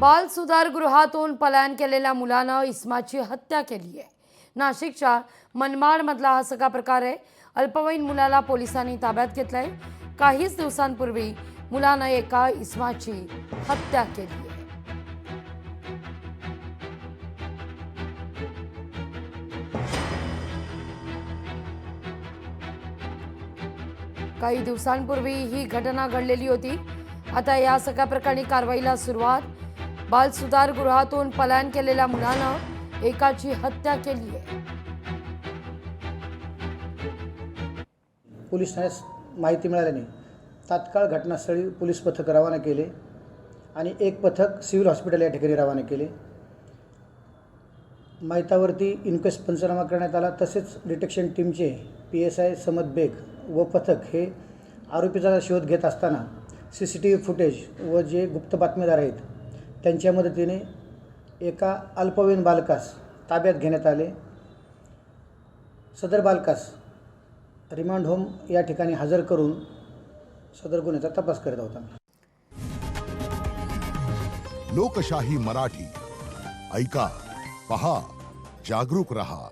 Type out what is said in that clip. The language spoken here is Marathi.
बाल सुधारगृहातून पलायन केलेल्या मुलानं इस्माची हत्या केली आहे। नाशिकच्या मनमाडमधला हा सगळा प्रकार आहे। अल्पवयीन मुलाला पोलिसांनी ताब्यात घेतलंय। काहीच दिवसांपूर्वी मुलानं एका इस्माची हत्या केली आहे। काही दिवसांपूर्वी ही घटना घडलेली होती। आता या सगळ्या प्रकरणी कारवाईला सुरुवात। बाल सुधारगृहातून पलायन केलेल्या मुलानं एकाची हत्या केली आहे। पोलीस ठाण्यास माहिती मिळाल्याने तात्काळ घटनास्थळी पोलीस पथक रवाना केले आणि एक पथक सिव्हिल हॉस्पिटल या ठिकाणी रवाना केले। माहितीवरती इन्क्वेस्ट पंचनामा करण्यात आला। तसेच डिटेक्शन टीमचे PSI समद बेग व पथक हे आरोपीचा शोध घेत असताना CCTV फुटेज व जे गुप्त बातमीदार आहेत त्यांच्या मदतीने एका अल्पवयीन बालकास ताब्यात घेण्यात आले। सदर बालकास रिमांड होम या ठिकाणी हजर करून सदर गुन्ह्याचा तपास करत आहोत। लोकशाही मराठी ऐका, पहा, जागरूक रहा।